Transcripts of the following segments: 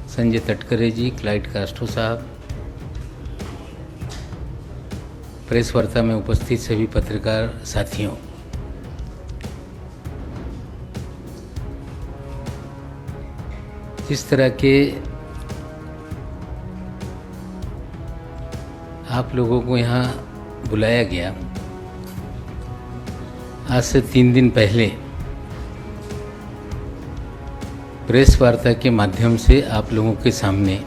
संजय तटकरे जी, Clyde Castro साहब, press वार्ता में उपस्थित सभी पत्रकार साथियों, जिस तरह के आप लोगों को यहाँ बुलाया गया, आज से 3 दिन पहले प्रेस वार्ता के माध्यम से आप लोगों के सामने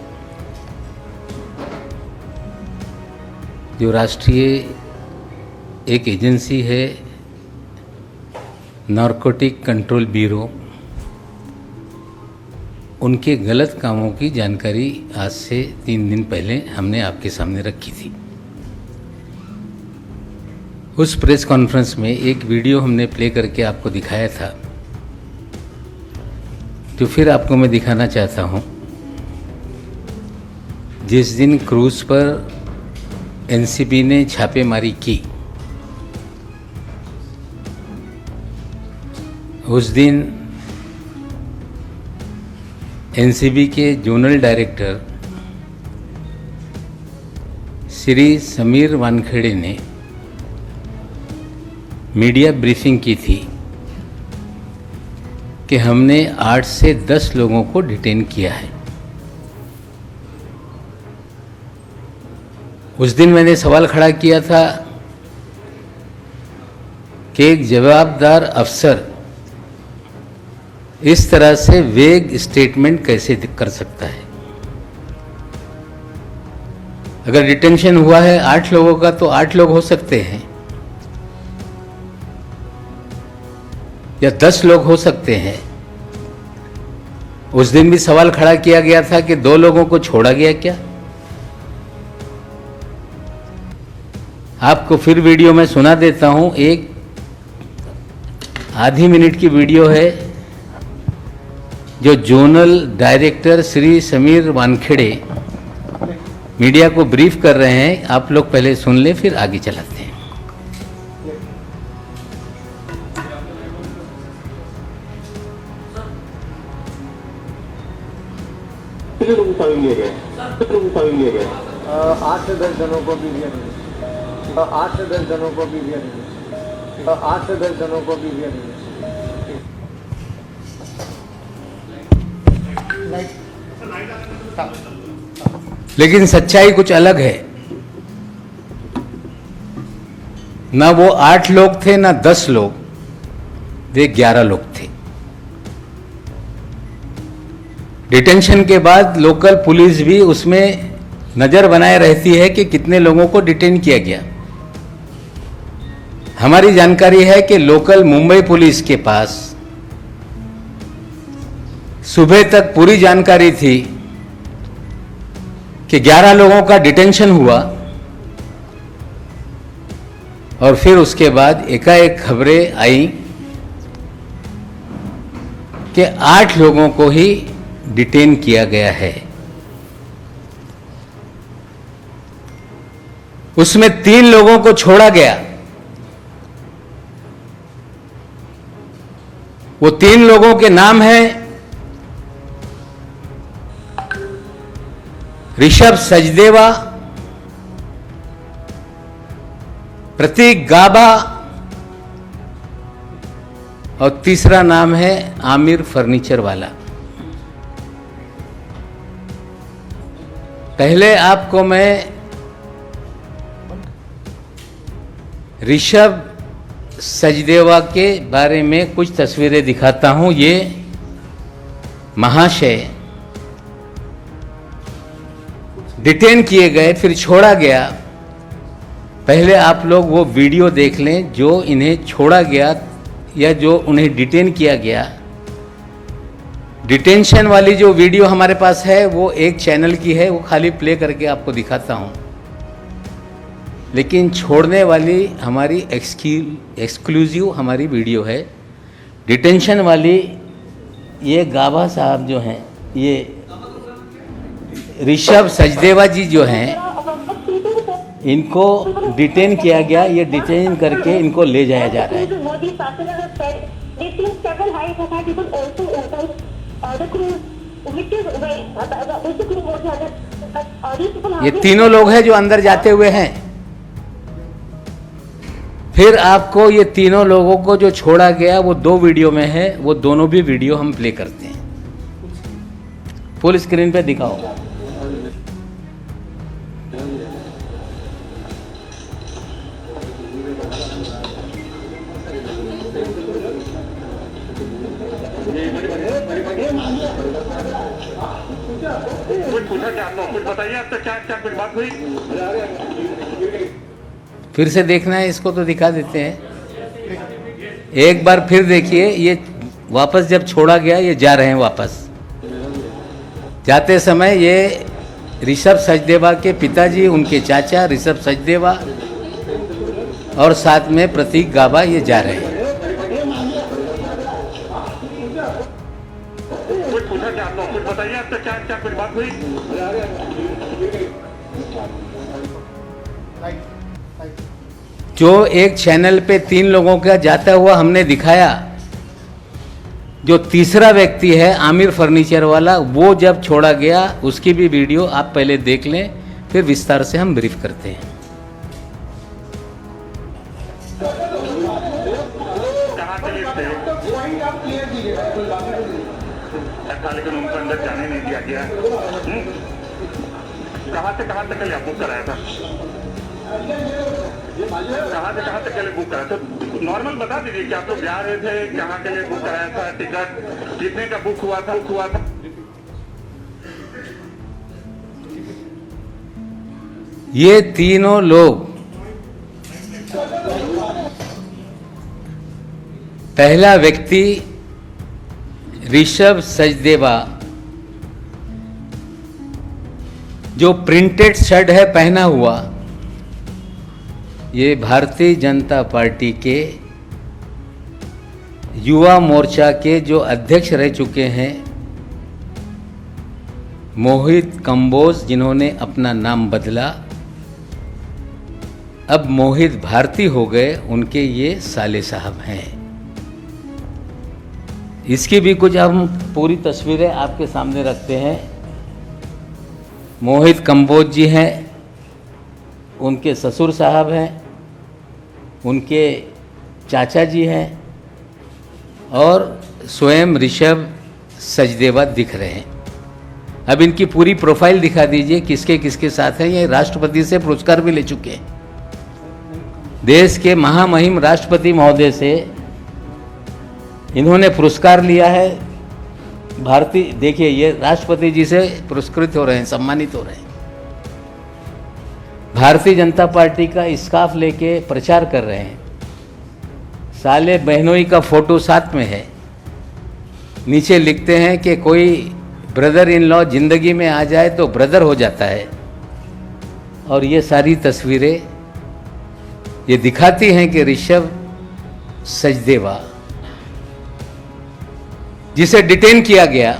जो राष्ट्रीय एक एजेंसी है नारकोटिक कंट्रोल ब्यूरो, उनके गलत कामों की जानकारी आज से 3 दिन पहले हमने आपके सामने रखी थी। उस प्रेस कॉन्फ्रेंस में एक वीडियो हमने प्ले करके आपको दिखाया था, जो फिर आपको मैं दिखाना चाहता हूं। जिस दिन क्रूज पर एनसीबी ने छापेमारी की, उस दिन एनसीबी के जोनल डायरेक्टर श्री समीर वानखेड़े ने मीडिया ब्रीफिंग की थी कि हमने 8 से 10 लोगों को डिटेन किया है। उस दिन मैंने सवाल खड़ा किया था कि एक जवाबदार अफसर इस तरह से वेग स्टेटमेंट कैसे कर सकता है। अगर डिटेंशन हुआ है 8 लोगों का तो 8 लोग हो सकते हैं या 10 लोग हो सकते हैं। उस दिन भी सवाल खड़ा किया गया था कि 2 लोगों को छोड़ा गया क्या। आपको फिर वीडियो में सुना देता हूं, एक आधी मिनट की वीडियो है जो zonal director Shri Sameer Wankhede media को ब्रीफ कर रहे हैं। आप लोग पहले सुन ले, फिर आगे चलाते हैं। कितने लोग शामिल लिए गए? कितने लोग शामिल लिए गए? 8 से 10 जनों को भी दिया नहीं। 8 से 10 जनों को भी दिया नहीं। 8 से 10 जनों को भी दिया नहीं। लेकिन सच्चाई कुछ अलग है। ना वो 8 लोग थे, ना 10 लोग, वे 11 लोग थे। डिटेंशन के बाद लोकल पुलिस भी उसमें नज़र बनाए रहती है कि कितने लोगों को डिटेन किया गया। हमारी जानकारी है कि लोकल मुंबई पुलिस के पास सुबह तक पूरी जानकारी थी कि 11 लोगों का डिटेंशन हुआ, और फिर उसके बाद एकाएक खबरें आई कि 8 लोगों को ही डिटेन किया गया है। उसमें 3 लोगों को छोड़ा गया। वो 3 लोगों के नाम हैं ऋषभ सचदेवा, प्रतीक गाबा और तीसरा नाम है आमिर फर्नीचर वाला। पहले आपको मैं ऋषभ सचदेवा के बारे में कुछ तस्वीरें दिखाता हूं। ये महाशय डिटेन किए गए, फिर छोड़ा गया। पहले आप लोग वो वीडियो देख लें जो इन्हें छोड़ा गया या जो उन्हें डिटेन किया गया। डिटेंशन वाली जो वीडियो हमारे पास है वो एक चैनल की है, वो खाली प्ले करके आपको दिखाता हूं। लेकिन छोड़ने वाली हमारी एक्सक्लूसिव हमारी वीडियो है। डिटेंशन वाली ये गाबा साहब जो हैं, ये ऋषभ सचदेवा जी जो हैं, इनको डिटेन किया गया। ये डिटेन करके इनको ले जाया जा रहा है। ये तीनों लोग हैं जो अंदर जाते हुए हैं। फिर आपको ये तीनों लोगों को जो छोड़ा गया वो 2 वीडियो में है, वो दोनों भी वीडियो हम प्ले करते हैं। फुल स्क्रीन पे दिखाओ। कुछ पूछा क्या आपको, कुछ बताइए अब तक क्या क्या कुछ बात हुई? फिर से देखना है इसको तो दिखा देते हैं। एक बार फिर देखिए, ये वापस जब छोड़ा गया ये जा रहे हैं वापस। जाते समय ये ऋषभ सचदेवा के पिताजी, उनके चाचा ऋषभ सचदेवा और साथ में प्रतीक गाबा ये जा रहे हैं। कुछ पूछा क्या आपको, कुछ बताइए अब तक क्या क्या कुछ बात हुई? जो एक चैनल पे 3 लोगों का जाता हुआ हमने दिखाया, जो तीसरा व्यक्ति है आमिर फर्नीचर वाला, वो जब छोड़ा गया उसकी भी वीडियो आप पहले देख लें, फिर विस्तार से हम ब्रीफ करते हैं। कहाँ के लिए थे? अच्छा, लेकिन उनको अंदर जाने नहीं दिया गया। कहाँ से कहाँ तक के लिए बुक कराया था? कहाँ से कहाँ तक के लिए बुक कराया था? नॉर्मल बता दीजिए कि आप लोग जा रहे थे, कहाँ के लिए बुक कराया था, टिकट कितने का बुक हुआ था? ये तीनों लोग, पहला व्यक्ति ऋषभ सचदेवा, जो प्रिंटेड शर्ट है पहना हुआ, ये भारतीय जनता पार्टी के युवा मोर्चा के जो अध्यक्ष रह चुके हैं मोहित कंबोज, जिन्होंने अपना नाम बदला, अब मोहित भारती हो गए, उनके ये साले साहब हैं। इसकी भी कुछ हम पूरी तस्वीरें आपके सामने रखते हैं। मोहित कंबोज जी हैं, उनके ससुर साहब हैं, उनके चाचा जी हैं और स्वयं ऋषभ सचदेवा दिख रहे हैं। अब इनकी पूरी प्रोफाइल दिखा दीजिए, किसके किसके साथ हैं। ये राष्ट्रपति से पुरस्कार भी ले चुके हैं। देश के महामहिम राष्ट्रपति महोदय से इन्होंने पुरस्कार लिया है। भारतीय, देखिए ये राष्ट्रपति जी से पुरस्कृत हो रहे हैं, सम्मानित हो रहे हैं। भारतीय जनता पार्टी का स्कार्फ लेके प्रचार कर रहे हैं। साले बहनोई का फोटो साथ में है। नीचे लिखते हैं कि कोई ब्रदर इन लॉ जिंदगी में आ जाए तो ब्रदर हो जाता है। और ये सारी तस्वीरें ये दिखाती हैं कि ऋषभ सचदेवा, जिसे डिटेन किया गया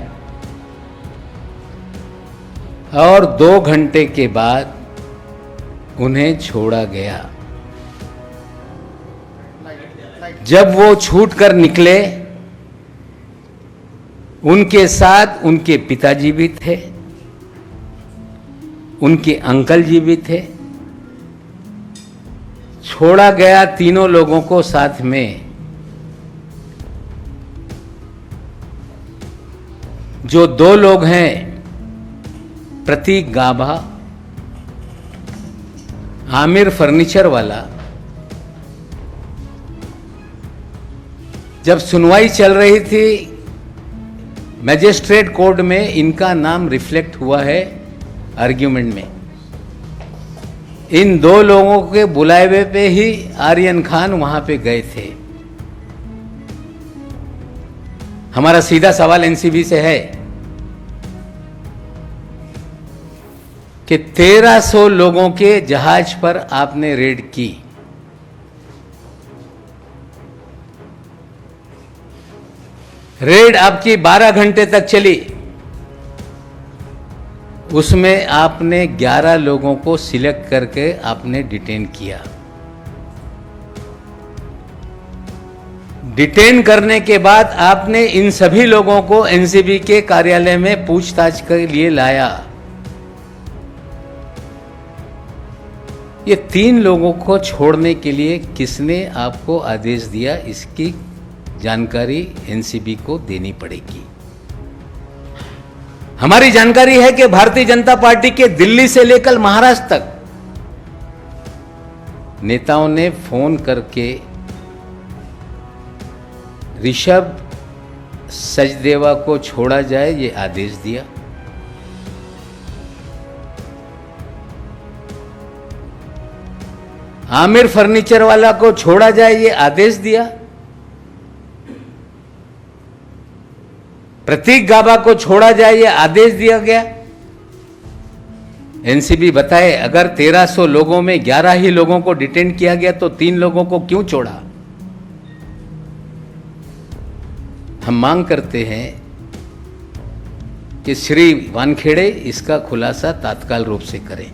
और 2 घंटे के बाद उन्हें छोड़ा गया। जब वो छूट कर निकले, उनके साथ उनके पिताजी भी थे, उनके अंकल जी भी थे। छोड़ा गया तीनों लोगों को साथ में। जो 2 लोग हैं, प्रतीक गाबा, आमिर फर्नीचर वाला, जब सुनवाई चल रही थी मैजिस्ट्रेट कोर्ट में, इनका नाम रिफ्लेक्ट हुआ है आर्ग्यूमेंट में। इन 2 लोगों के बुलावे पे ही आर्यन खान वहां पे गए थे। हमारा सीधा सवाल एनसीबी से है कि 1300 लोगों के जहाज पर आपने रेड की। रेड आपकी 12 घंटे तक चली। उसमें आपने 11 लोगों को सिलेक्ट करके आपने डिटेन किया। डिटेन करने के बाद आपने इन सभी लोगों को एनसीबी के कार्यालय में पूछताछ के लिए लाया। ये 3 लोगों को छोड़ने के लिए किसने आपको आदेश दिया, इसकी जानकारी एनसीबी को देनी पड़ेगी। हमारी जानकारी है कि भारतीय जनता पार्टी के दिल्ली से लेकर महाराष्ट्र तक नेताओं ने फोन करके ऋषभ सचदेवा को छोड़ा जाए ये आदेश दिया। आमिर फर्नीचर वाला को छोड़ा जाए ये आदेश दिया। प्रतीक गाबा को छोड़ा जाए ये आदेश दिया गया। एनसीबी बताए, अगर 1300 लोगों में 11 ही लोगों को डिटेन किया गया तो 3 लोगों को क्यों छोड़ा? हम मांग करते हैं कि श्री वानखेड़े इसका खुलासा तात्काल रूप से करें।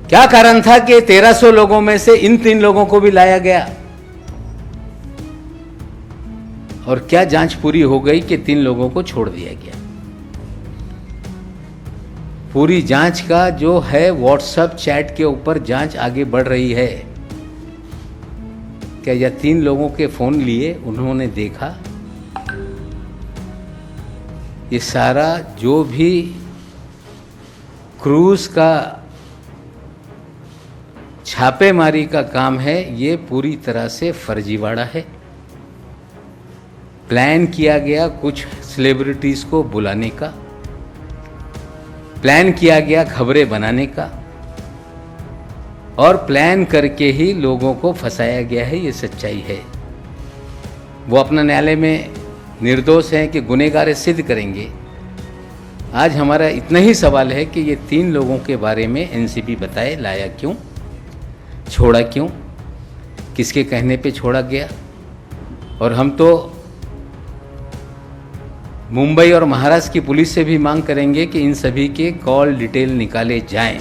क्या कारण था कि 1300 लोगों में से इन 3 लोगों को भी लाया गया? और क्या जांच पूरी हो गई कि 3 लोगों को छोड़ दिया गया? पूरी जांच का जो है व्हाट्सएप चैट के ऊपर जांच आगे बढ़ रही है। क्या यह 3 लोगों के फोन लिए उन्होंने देखा? ये सारा जो भी क्रूज का छापेमारी का काम है ये पूरी तरह से फर्जीवाड़ा है। प्लान किया गया कुछ सेलिब्रिटीज को बुलाने का, प्लान किया गया खबरें बनाने का, और प्लान करके ही लोगों को फंसाया गया है। ये सच्चाई है। वो अपना न्यायालय में निर्दोष हैं कि गुनहगार है सिद्ध करेंगे। आज हमारा इतना ही सवाल है कि ये 3 लोगों के बारे में एनसीबी बताए, लाया क्यों, छोड़ा क्यों, किसके कहने पे छोड़ा गया। और हम तो मुंबई और महाराष्ट्र की पुलिस से भी मांग करेंगे कि इन सभी के कॉल डिटेल निकाले जाएं।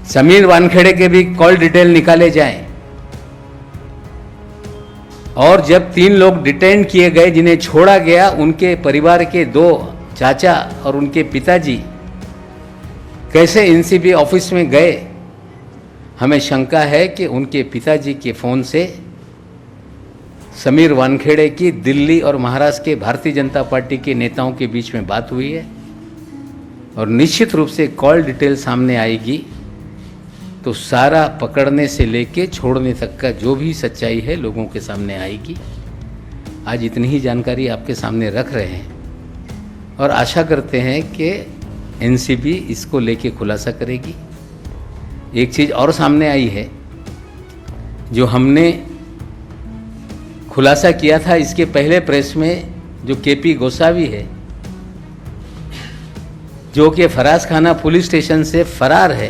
समीर वानखेड़े के भी कॉल डिटेल निकाले जाएं। और जब 3 लोग डिटेन किए गए जिन्हें छोड़ा गया, उनके परिवार के 2 चाचा और उनके पिताजी कैसे एनसीबी ऑफिस में गए, हमें शंका है कि उनके पिताजी के फ़ोन से समीर वानखेड़े की दिल्ली और महाराष्ट्र के भारतीय जनता पार्टी के नेताओं के बीच में बात हुई है। और निश्चित रूप से कॉल डिटेल सामने आएगी तो सारा पकड़ने से लेके छोड़ने तक का जो भी सच्चाई है लोगों के सामने आएगी। आज इतनी ही जानकारी आपके सामने रख रहे हैं और आशा करते हैं कि एनसीबी इसको लेके खुलासा करेगी। एक चीज़ और सामने आई है जो हमने खुलासा किया था इसके पहले प्रेस में, जो केपी गोसावी है जो कि फराज खाना पुलिस स्टेशन से फरार है,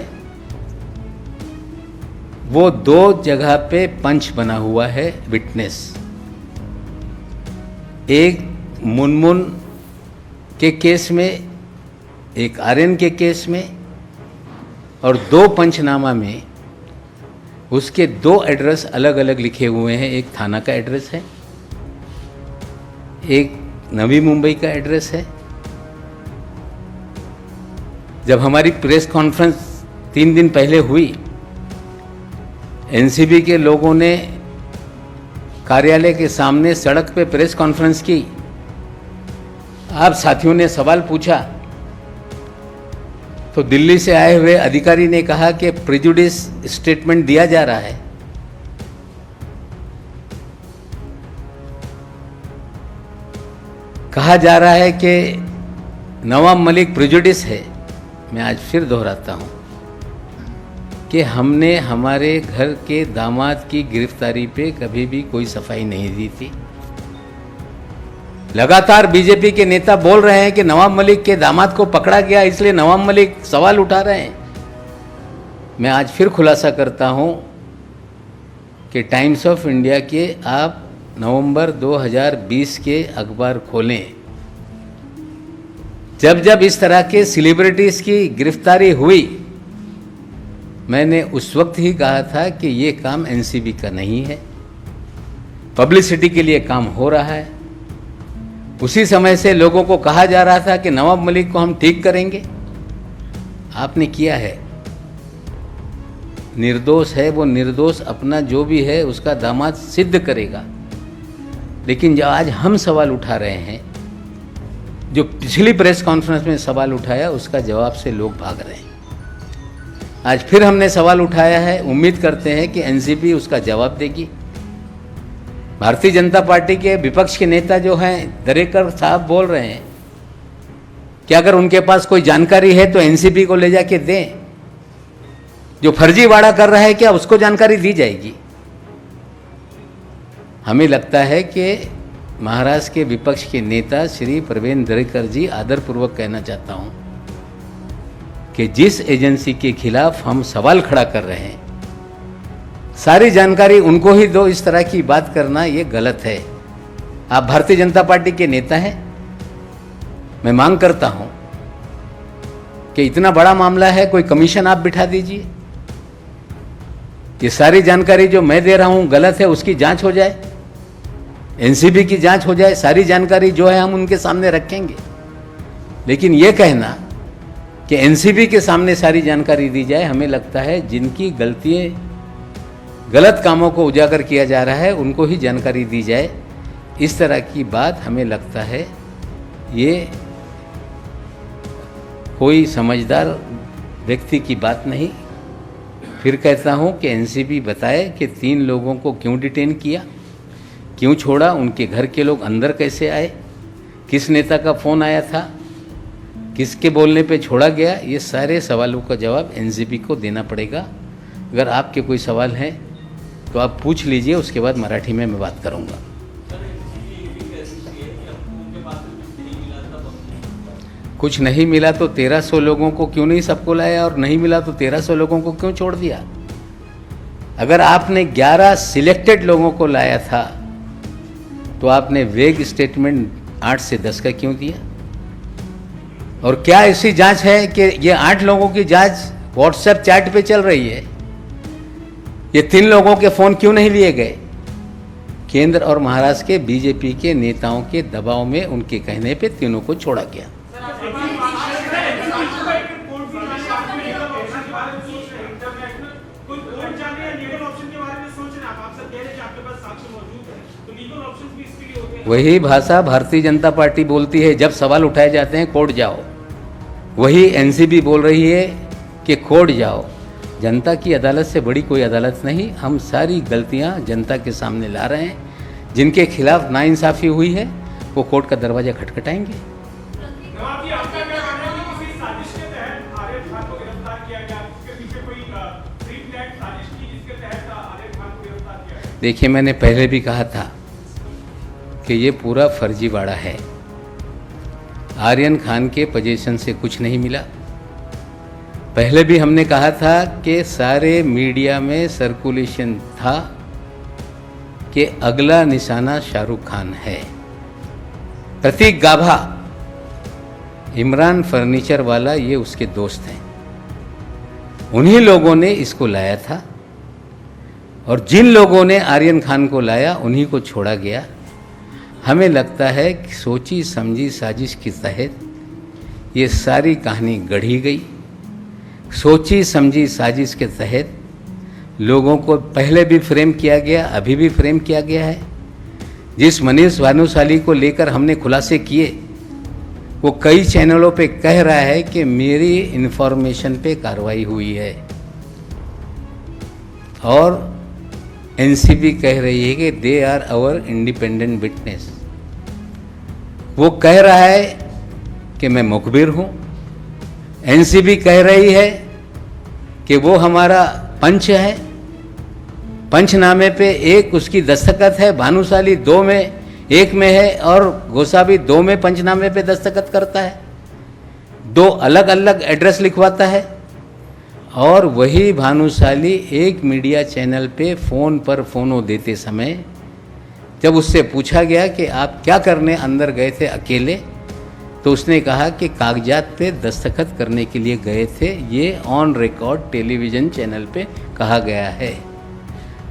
वो 2 जगह पे पंच बना हुआ है विटनेस। एक मुनमुन के केस में, एक आर्यन के केस में, और 2 पंचनामा में उसके 2 एड्रेस अलग अलग लिखे हुए हैं। एक थाना का एड्रेस है, एक नवी मुंबई का एड्रेस है। जब हमारी प्रेस कॉन्फ्रेंस 3 दिन पहले हुई, एनसीबी के लोगों ने कार्यालय के सामने सड़क पे प्रेस कॉन्फ्रेंस की। आप साथियों ने सवाल पूछा तो दिल्ली से आए हुए अधिकारी ने कहा कि प्रेजुडिस स्टेटमेंट दिया जा रहा है। कहा जा रहा है कि नवाब मलिक प्रेजुडिस है। मैं आज फिर दोहराता हूं कि हमने हमारे घर के दामाद की गिरफ्तारी पे कभी भी कोई सफाई नहीं दी थी। लगातार बीजेपी के नेता बोल रहे हैं कि नवाब मलिक के दामाद को पकड़ा गया इसलिए नवाब मलिक सवाल उठा रहे हैं। मैं आज फिर खुलासा करता हूं कि टाइम्स ऑफ इंडिया के आप नवंबर 2020 के अखबार खोलें। जब जब इस तरह के सेलिब्रिटीज़ की गिरफ्तारी हुई, मैंने उस वक्त ही कहा था कि ये काम एनसीबी का नहीं है, पब्लिसिटी के लिए काम हो रहा है। उसी समय से लोगों को कहा जा रहा था कि नवाब मलिक को हम ठीक करेंगे। आपने किया है, निर्दोष है वो, निर्दोष अपना जो भी है उसका दामाद सिद्ध करेगा। लेकिन जो आज हम सवाल उठा रहे हैं, जो पिछली प्रेस कॉन्फ्रेंस में सवाल उठाया उसका जवाब से लोग भाग रहे हैं। आज फिर हमने सवाल उठाया है, उम्मीद करते हैं कि एनसीबी उसका जवाब देगी। भारतीय जनता पार्टी के विपक्ष के नेता जो हैं, दरेकर साहब बोल रहे हैं कि अगर उनके पास कोई जानकारी है तो एनसीबी को ले जाके दें। जो फर्जीवाड़ा कर रहा है क्या उसको जानकारी दी जाएगी? हमें लगता है कि महाराष्ट्र के विपक्ष के नेता श्री प्रवीण दरेकर जी, आदरपूर्वक कहना चाहता हूं कि जिस एजेंसी के खिलाफ हम सवाल खड़ा कर रहे हैं, सारी जानकारी उनको ही दो, इस तरह की बात करना ये गलत है। आप भारतीय जनता पार्टी के नेता हैं, मैं मांग करता हूं कि इतना बड़ा मामला है, कोई कमीशन आप बिठा दीजिए। ये सारी जानकारी जो मैं दे रहा हूं गलत है, उसकी जांच हो जाए, एनसीबी की जांच हो जाए, सारी जानकारी जो है हम उनके सामने रखेंगे। लेकिन ये कहना कि एनसीबी के सामने सारी जानकारी दी जाए, हमें लगता है जिनकी गलतियां, गलत कामों को उजागर किया जा रहा है उनको ही जानकारी दी जाए, इस तरह की बात हमें लगता है ये कोई समझदार व्यक्ति की बात नहीं। फिर कहता हूं कि एनसीबी बताए कि 3 लोगों को क्यों डिटेन किया, क्यों छोड़ा, उनके घर के लोग अंदर कैसे आए, किस नेता का फ़ोन आया था, किसके बोलने पे छोड़ा गया। ये सारे सवालों का जवाब एनसीबी को देना पड़ेगा। अगर आपके कोई सवाल हैं तो आप पूछ लीजिए, उसके बाद मराठी में मैं बात करूंगा। कुछ नहीं मिला तो 1300 लोगों को क्यों नहीं सबको लाया, और नहीं मिला तो 1300 लोगों को क्यों छोड़ दिया? अगर आपने 11 सिलेक्टेड लोगों को लाया था तो आपने वेग स्टेटमेंट 8 से 10 का क्यों दिया? और क्या ऐसी जांच है कि ये 8 लोगों की जांच व्हाट्सएप चैट पे चल रही है? ये 3 लोगों के फ़ोन क्यों नहीं लिए गए? केंद्र और महाराष्ट्र के बीजेपी के नेताओं के दबाव में, उनके कहने पे तीनों को छोड़ा गया। वही भाषा भारतीय जनता पार्टी बोलती है, जब सवाल उठाए जाते हैं कोर्ट जाओ। वही एनसीबी बोल रही है कि कोर्ट जाओ। जनता की अदालत से बड़ी कोई अदालत नहीं। हम सारी गलतियां जनता के सामने ला रहे हैं। जिनके खिलाफ नाइंसाफ़ी हुई है वो कोर्ट का दरवाज़ा खटखटाएंगे। देखिए, मैंने पहले भी कहा था कि ये पूरा फर्जीवाड़ा है। आर्यन खान के पोजीशन से कुछ नहीं मिला। पहले भी हमने कहा था कि सारे मीडिया में सर्कुलेशन था कि अगला निशाना शाहरुख खान है। प्रतीक गाभा, इमरान फर्नीचर वाला, ये उसके दोस्त हैं। उन्हीं लोगों ने इसको लाया था, और जिन लोगों ने आर्यन खान को लाया उन्हीं को छोड़ा गया। हमें लगता है कि सोची समझी साजिश के तहत ये सारी कहानी गढ़ी गई। सोची समझी साजिश के तहत लोगों को पहले भी फ्रेम किया गया, अभी भी फ्रेम किया गया है। जिस मनीष भानुशाली को लेकर हमने खुलासे किए, वो कई चैनलों पे कह रहा है कि मेरी इन्फॉर्मेशन पे कार्रवाई हुई है, और एनसीबी कह रही है कि they are our independent witness. वो कह रहा है कि मैं मुखबिर हूँ। एनसीबी कह रही है कि वो हमारा पंच है। पंचनामे पे एक उसकी दस्तखत है, भानुशाली 2 में 1 में है, और गोसावी 2 में पंचनामे पे दस्तखत करता है। 2 अलग अलग एड्रेस लिखवाता है। और वही भानुशाली एक मीडिया चैनल पे फ़ोन पर फ़ोनो देते समय जब उससे पूछा गया कि आप क्या करने अंदर गए थे अकेले, तो उसने कहा कि कागजात पे दस्तखत करने के लिए गए थे, ये ऑन रिकॉर्ड टेलीविज़न चैनल पे कहा गया है।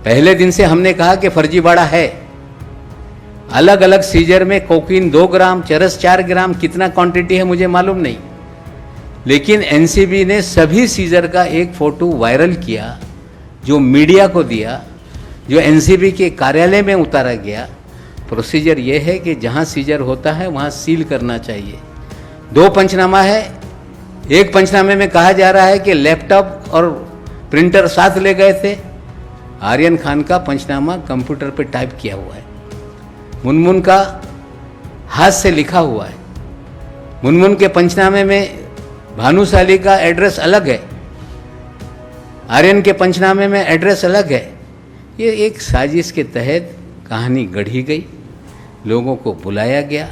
पहले दिन से हमने कहा कि फर्जीवाड़ा है। अलग अलग सीजर में कोकीन 2 ग्राम, चरस 4 ग्राम, कितना क्वांटिटी है मुझे मालूम नहीं, लेकिन एनसीबी ने सभी सीजर का एक फ़ोटो वायरल किया, जो मीडिया को दिया, जो एनसीबी के कार्यालय में उतारा गया। प्रोसीजर ये है कि जहाँ सीजर होता है वहाँ सील करना चाहिए। 2 पंचनामा है। एक पंचनामे में कहा जा रहा है कि लैपटॉप और प्रिंटर साथ ले गए थे। आर्यन खान का पंचनामा कंप्यूटर पे टाइप किया हुआ है, मुनमुन का हाथ से लिखा हुआ है। मुनमुन के पंचनामे में भानुशाली का एड्रेस अलग है, आर्यन के पंचनामे में एड्रेस अलग है। ये एक साजिश के तहत कहानी गढ़ी गई, लोगों को बुलाया गया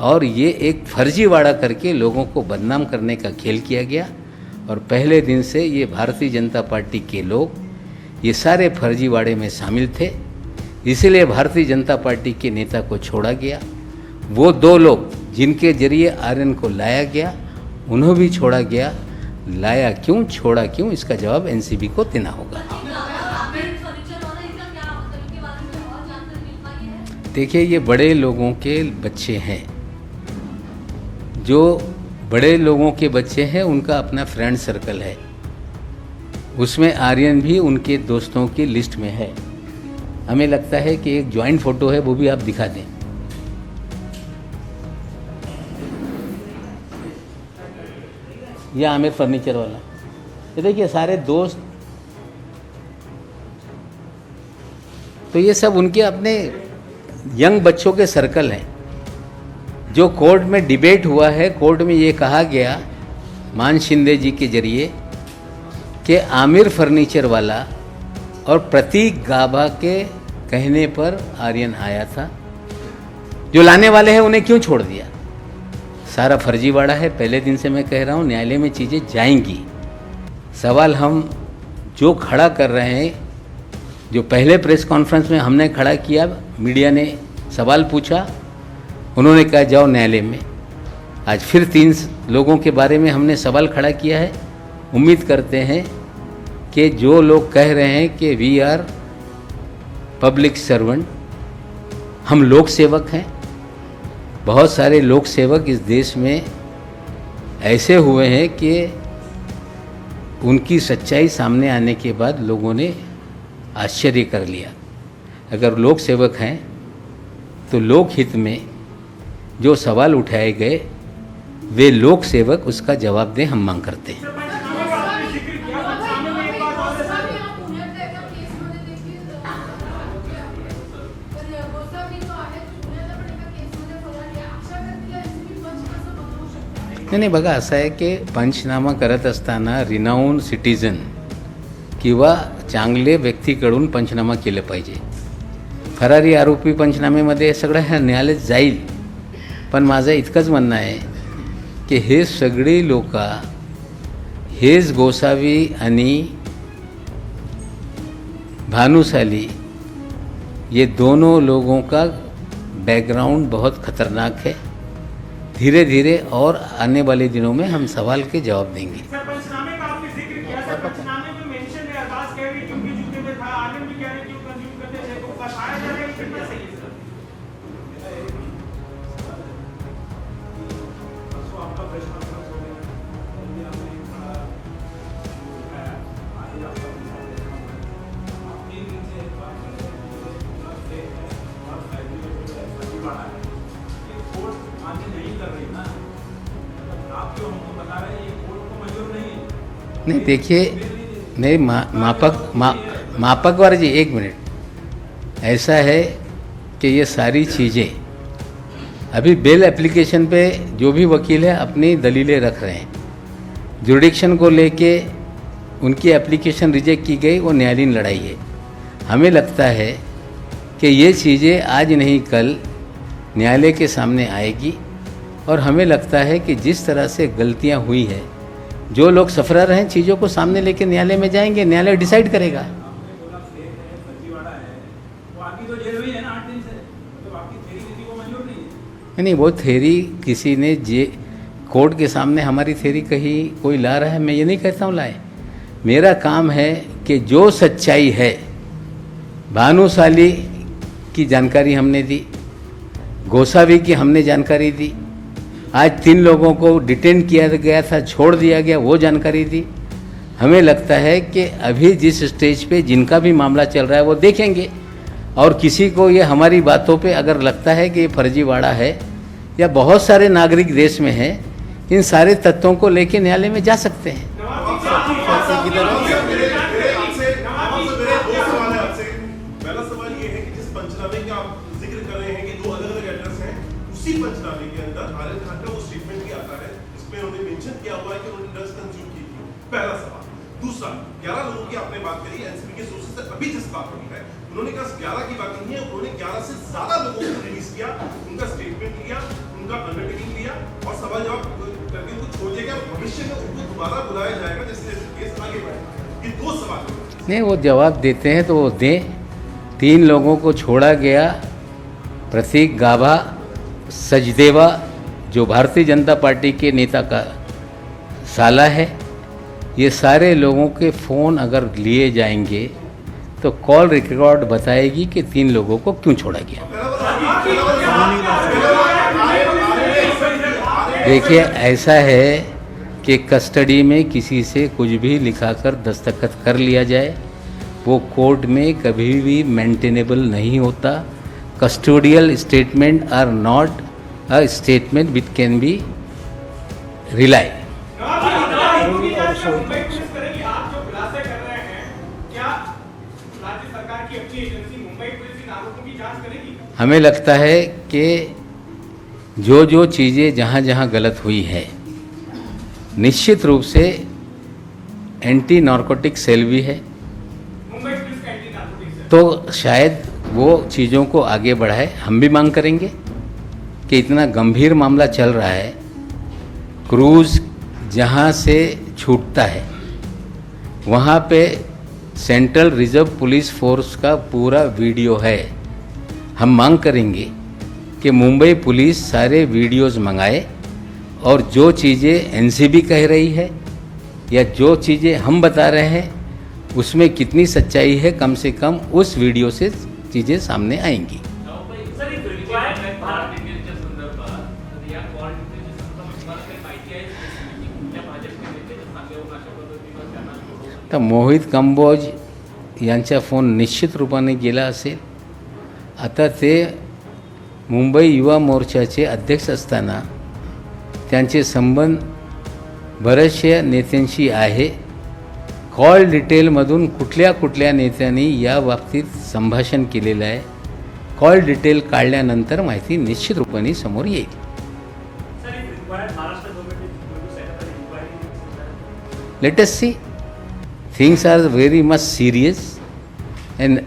और ये एक फर्जीवाड़ा करके लोगों को बदनाम करने का खेल किया गया। और पहले दिन से ये भारतीय जनता पार्टी के लोग ये सारे फर्जीवाड़े में शामिल थे, इसलिए भारतीय जनता पार्टी के नेता को छोड़ा गया। वो 2 लोग जिनके जरिए आर्यन को लाया गया, उन्हें भी छोड़ा गया। लाया क्यों, छोड़ा क्यों, इसका जवाब एनसीबी को देना होगा। देखिए, ये बड़े लोगों के बच्चे हैं, जो बड़े लोगों के बच्चे हैं उनका अपना फ्रेंड सर्कल है, उसमें आर्यन भी उनके दोस्तों की लिस्ट में है। हमें लगता है कि एक जॉइंट फोटो है, वो भी आप दिखा दें। ये आमिर फर्नीचर वाला, ये देखिए सारे दोस्त, तो ये सब उनके अपने यंग बच्चों के सर्कल हैं। जो कोर्ट में डिबेट हुआ है, कोर्ट में ये कहा गया मान शिंदे जी के जरिए कि आमिर फर्नीचर वाला और प्रतीक गाभा के कहने पर आर्यन आया था, जो लाने वाले हैं उन्हें क्यों छोड़ दिया। सारा फर्जीवाड़ा है। पहले दिन से मैं कह रहा हूँ, न्यायालय में चीज़ें जाएंगी। सवाल हम जो खड़ा कर रहे हैं, जो पहले प्रेस कॉन्फ्रेंस में हमने खड़ा किया, मीडिया ने सवाल पूछा, उन्होंने कहा जाओ न्यायालय में। आज फिर 3 लोगों के बारे में हमने सवाल खड़ा किया है। उम्मीद करते हैं कि जो लोग कह रहे हैं कि वी आर पब्लिक सर्वेंट, हम लोक सेवक हैं, बहुत सारे लोक सेवक इस देश में ऐसे हुए हैं कि उनकी सच्चाई सामने आने के बाद लोगों ने आश्चर्य कर लिया। अगर लोक सेवक हैं तो लोक हित में जो सवाल उठाए गए, वे लोक सेवक उसका जवाब दें, हम मांग करते हैं। नाही बघा, असं आहे की पंचनामा करत असताना रिनाऊन सिटीजन किंवा चांगले व्यक्तीकडून पंचनामा केलं पाहिजे. फरारी आरोपी पंचनामेमध्ये सगळं हे न्यायालयात जाईल. पण माझं इतकंच म्हणणं आहे की हे सगळे लोक, हेच गोसावी आणि भानुशाली, ये दोनों लोगों का बैकग्राउंड बहुत ख़तरनाक है. धीरे धीरे और आने वाले दिनों में हम सवाल के जवाब देंगे. सर, पंचनामे का आपने जिक्र किया, सर पंचनामे में मेंशन है, अरबाज कह रही क्योंकि जूते में था, आर्यन भी कह रहे क्यों कंज्यूम करते थे, तो बताया जा रहा है कि कितना सही है सर. तो आपका प्रश्न हो गया, आपने बड़ा आगे आपका आप 3 दिन से बात कर रहे हैं और फर्जीवाड़ा है, ये कोर्ट मान्य नहीं कर रही ना, आप क्यों हमको बता रहे हैं ये कोर्ट को मंजूर नहीं है? नहीं देखिए, नहीं मापकवार जी, 1 मिनट. ऐसा है कि ये सारी चीज़ें अभी बेल एप्लीकेशन पे जो भी वकील है अपनी दलीलें रख रहे हैं. जुरिडिक्शन को लेके उनकी एप्लीकेशन रिजेक्ट की गई, वो न्यायालयीन लड़ाई है. हमें लगता है कि ये चीज़ें आज नहीं कल न्यायालय के सामने आएगी. और हमें लगता है कि जिस तरह से गलतियां हुई है, जो लोग सफरर हैं, चीज़ों को सामने लेके न्यायालय में जाएंगे, न्यायालय डिसाइड करेगा. नहीं, वो थ्योरी किसी ने कोर्ट के सामने हमारी थ्योरी कहीं कोई ला रहा है, मैं ये नहीं कहता हूँ लाए। मेरा काम है कि जो सच्चाई है, भानुशाली की जानकारी हमने दी, गोसावी की हमने जानकारी दी, आज 3 लोगों को डिटेन किया गया था, छोड़ दिया गया, वो जानकारी दी। हमें लगता है कि अभी जिस स्टेज पे जिनका भी मामला चल रहा है वो देखेंगे, और किसी को ये हमारी बातों पे अगर लगता है कि ये फर्जीवाड़ा है, या बहुत सारे नागरिक देश में हैं, इन सारे तथ्यों को लेके न्यायालय में जा सकते हैं। पहला सवाल ये है कि जिस पंचनामे का आप जिक्र कर रहे हैं कि 2 अलग-अलग एड्रेस हैं, उसी पंचनामे के अंदर आरिफ खान का वो स्टेटमेंट भी आता है जिसमें उन्होंने मेंशन किया हुआ है कि उन्होंने ड्रग्स कंज्यूम की थी। पहला सवाल। दूसरा, 11 लोगों की आपने बात करी, एनसीबी के सोर्सेज से अभी जिस बात हुई है, उन्होंने कहा 11 की बात नहीं है, उन्होंने 11 से ज्यादा लोगों को रिलीज किया, उनका स्टेटमेंट लिया, उनका अंडरटेकिंग लिया और सवाल जवाब करके उनको छोड़ दिया गया। भविष्य में उनको दोबारा बुलाया जाएगा जैसे केस आगे बढ़ेगा। ये 2 सवाल नहीं, वो जवाब देते हैं तो वो दें। 3 लोगों को छोड़ा गया, प्रतीक गाभा, सचदेवा जो भारतीय जनता पार्टी के नेता का साला है, ये सारे लोगों के फ़ोन अगर लिए जाएंगे तो कॉल रिकॉर्ड बताएगी कि 3 लोगों को क्यों छोड़ा गया। देखिए, ऐसा है कि कस्टडी में किसी से कुछ भी लिखाकर दस्तखत कर लिया जाए, वो कोर्ट में कभी भी मेंटेनेबल नहीं होता। Custodial statement are not a statement which can be rely. हमें लगता है कि जो जो चीज़ें जहाँ जहाँ गलत हुई है, निश्चित रूप से एंटी नार्कोटिक सेल भी है, तो शायद वो चीज़ों को आगे बढ़ाए। हम भी मांग करेंगे कि इतना गंभीर मामला चल रहा है, क्रूज़ जहाँ से छूटता है वहाँ पे सेंट्रल रिजर्व पुलिस फोर्स का पूरा वीडियो है। हम मांग करेंगे कि मुंबई पुलिस सारे वीडियोस मंगाए, और जो चीज़ें एनसीबी कह रही है या जो चीज़ें हम बता रहे हैं उसमें कितनी सच्चाई है, कम से कम उस वीडियो से चीज़ें सामने आएंगी। तर मोहित कंबोज यांचा फोन निश्चित रूपाने गेला असेल। आता ते मुंबई युवा मोर्चाचे अध्यक्ष असताना त्यांचे संबंध बऱ्याचशा नेत्यांशी आहे। कॉल डिटेलमधून कुठल्या कुठल्या नेत्यांनी या बाबतीत संभाषण केलेलं आहे, कॉल डिटेल काढल्यानंतर माहिती निश्चित रूपाने समोर येईल। Let us see, things are very much serious, and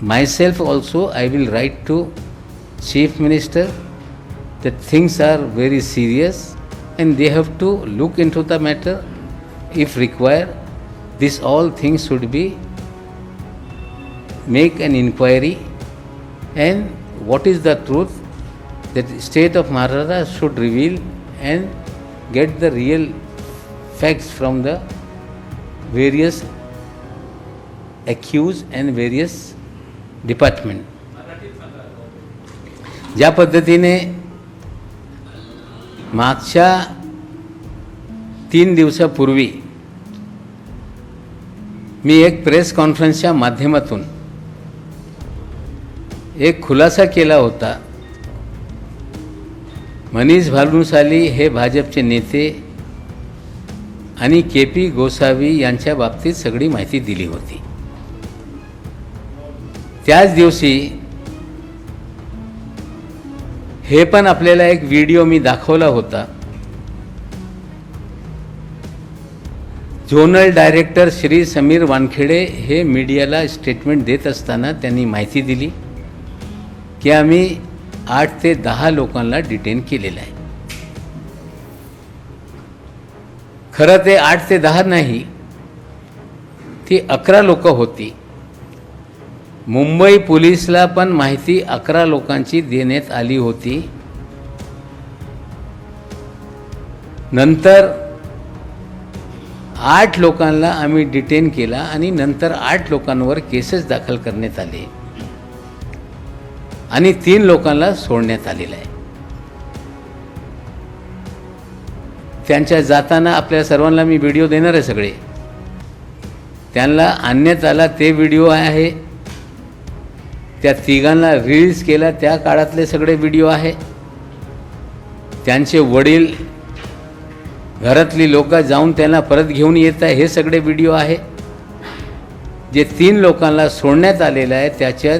myself also I will write to Chief Minister that things are very serious and they have to look into the matter. If required, this all things should be make an inquiry, and what is the truth that state of Maharashtra should reveal and get the real facts from the various accused and various department. ज्या पद्धतीने मागच्या 3 दिवसापूर्वी मी एक press कॉन्फरन्सच्या माध्यमातून एक खुलासा केला होता, मनीष भानुशाली हे भाजपचे नेते आणि के.पी. गोसावी यांच्या बाबतीत सगळी माहिती दिली होती। त्याच दिवशी हे पण आपल्याला एक व्हिडिओ मी दाखवला होता। झोनल डायरेक्टर श्री समीर वानखेडे हे मीडियाला स्टेटमेंट देत असताना त्यांनी माहिती दिली की आम्ही 8 ते 10 लोकांना डिटेन केलेलं आहे। खरं ते 8 ते 10 नाही, ती 11 लोक होती। मुंबई पोलिसला पण माहिती 11 लोकांची देण्यात आली होती नंतर 8 लोकांना आम्ही डिटेन केला आणि नंतर 8 लोकांवर केसेस दाखल करण्यात आले आणि 3 लोकांना सोडण्यात आलेलं आहे. त्यांच्या जाताना आपल्या सर्वांना मी व्हिडिओ देणार आहे. सगळे त्यांना आणण्यात आला ते व्हिडिओ आहे. त्या तिघांना रिलीज केला त्या काळातले सगळे व्हिडिओ आहे. त्यांचे वडील, घरातली लोक जाऊन त्यांना परत घेऊन येत आहे, हे सगळे व्हिडिओ आहे. जे 3 लोकांना सोडण्यात आलेलं आहे त्याच्यात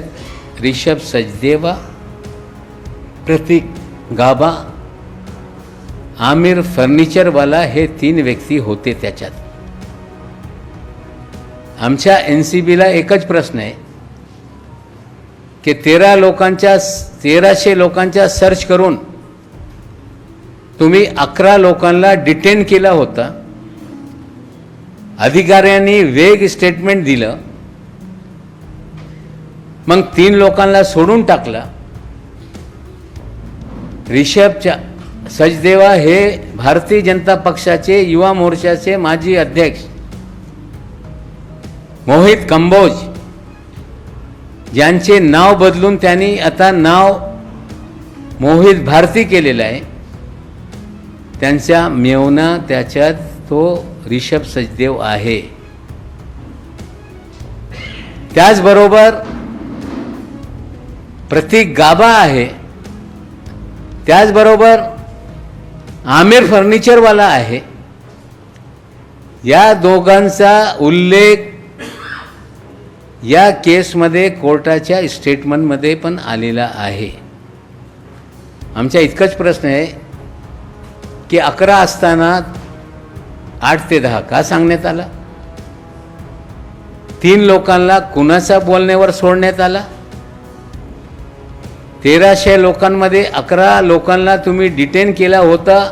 ऋषभ सचदेवा, प्रतीक गाबा, आमिर फर्निचरवाला हे 3 व्यक्ती होते. त्याच्यात आमच्या NCBला एकच प्रश्न आहे की 1300 लोकांचा सर्च करून तुम्ही 11 लोकांना डिटेन केला होता. अधिकाऱ्यांनी वेग स्टेटमेंट दिलं, मग 3 लोकांना सोडून टाकला. ऋषभ सचदेवा हे भारतीय जनता पक्षाचे युवा मोर्चाचे माजी अध्यक्ष मोहित कंबोज, ज्यांचे नाव बदलून त्यांनी आता नाव मोहित भारती केलेलं आहे, त्यांचा मेवना त्याच्यात तो ऋषभ सचदेव आहे. त्याचबरोबर प्रतीक गाबा आहे. त्याचबरोबर आमिर फर्निचरवाला आहे. या दोघांचा उल्लेख या केसमध्ये कोर्टाच्या स्टेटमेंटमध्ये पण आलेला आहे. आमचा इतकाच प्रश्न आहे की 11 असताना 8 ते 10 का सांगण्यात आला? 3 लोकांना कुणाच्या बोलण्यावर सोडण्यात आला? 1300 लोकांमध्ये 11 लोकांना तुम्ही डिटेन केला होता.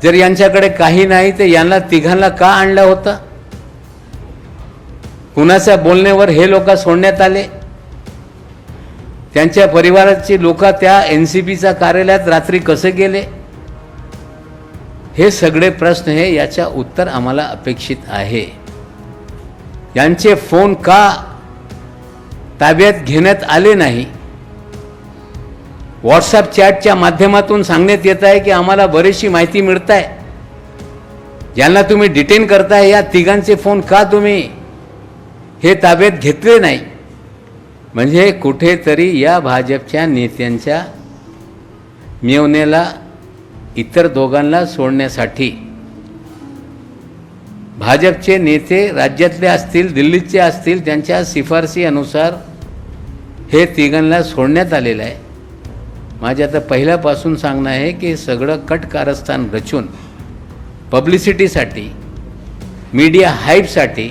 जर यांच्याकडे काही नाही तर यांना तिघांना का आणला होता? कुणाच्या बोलण्यावर हे लोक सोडण्यात आले? त्यांच्या परिवाराची लोक त्या NCBच्या कार्यालयात रात्री कसे गेले? हे सगळे प्रश्न हे याचा उत्तर आम्हाला अपेक्षित आहे. यांचे फोन का ताब्यात घेण्यात आले नाही? व्हॉट्सअप चॅटच्या माध्यमातून सांगण्यात येत आहे की आम्हाला बरीचशी माहिती मिळत आहे. ज्यांना तुम्ही डिटेन करताय या तिघांचे फोन का तुम्ही हे ताब्यात घेतले नाही? म्हणजे कुठेतरी या भाजपच्या नेत्यांच्या मेवण्याला इतर दोघांना सोडण्यासाठी भाजपचे नेते राज्यातले असतील, दिल्लीचे असतील, त्यांच्या शिफारशी अनुसार हे तिघांना सोडण्यात आलेलं आहे. माझे आता पहिल्यापासून सांगणं आहे की सगळं कट कारस्थान रचून पब्लिसिटीसाठी, मीडिया हाईपसाठी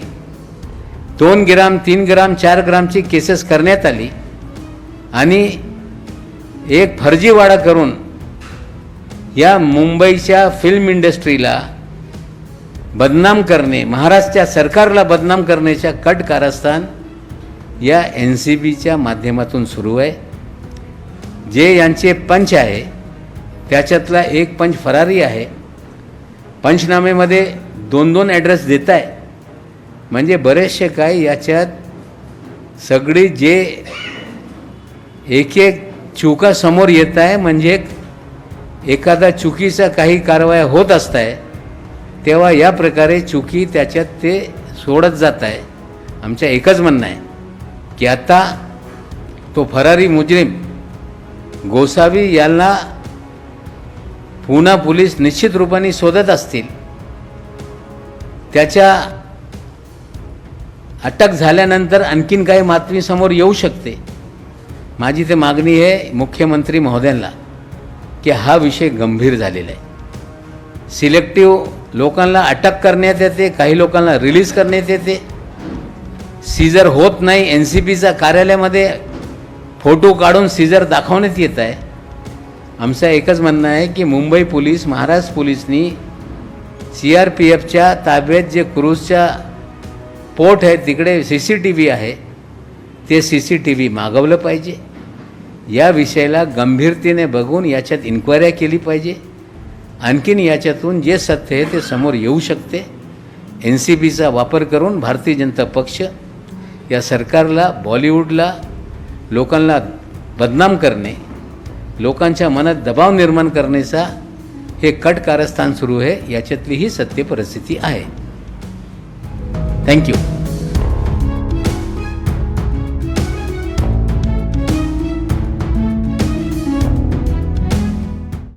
2 ग्राम, 3 ग्राम, 4 ग्रामची केसेस करण्यात आली आणि एक फर्जीवाडा करून या मुंबईच्या फिल्म इंडस्ट्रीला बदनाम करणे, महाराष्ट्राच्या सरकारला बदनाम करण्याच्या कट कारस्थान या NCBच्या माध्यमातून सुरू आहे. जे यांचे पंच आहे त्याच्यातला एक पंच फरारी आहे. पंचनामेमध्ये 2-2 ॲड्रेस देत आहे. म्हणजे बरेचसे काय याच्यात सगळी जे एक चुका समोर येत आहे. म्हणजे एखादा चुकीचा काही कारवाया होत असत आहे तेव्हा या प्रकारे चुकी त्याच्यात ते सोडत जात आहे. आमचं एकच म्हणणं आहे की आता तो फरारी मुजरिम गोसावी यांना पुणे पोलीस निश्चित रूपाने शोधत असतील. त्याच्या अटक झाल्यानंतर आणखीन काही बातमी समोर येऊ शकते. माझी ते मागणी आहे मुख्यमंत्री महोदयांना की हा विषय गंभीर झालेला आहे. सिलेक्टिव्ह लोकांना अटक करण्यात येते, काही लोकांना रिलीज करण्यात येते. सीजर होत नाही. NCBच्या कार्यालयामध्ये फोटो काढून सीजर दाखवण्यात येत आहे. आमचं एकच म्हणणं आहे की मुंबई पोलीस, महाराष्ट्र पोलिसनी CRPFच्या ताब्यात जे क्रूजच्या पोर्ट आहे तिकडे CCTV आहे ते CCTV मागवलं पाहिजे. या विषयाला गंभीरतेने बघून याच्यात इन्क्वायरी केली पाहिजे आणखीन याच्यातून जे सत्य आहे ते समोर येऊ शकते. NCPचा वापर करून भारतीय जनता पक्ष या सरकारला, बॉलिवूडला, लोकांना बदनाम करणे, लोकांच्या मनात दबाव निर्माण करण्याचा हे कट कारस्थान सुरू आहे. याच्यातली ही सत्य परिस्थिती आहे. थँक्यू.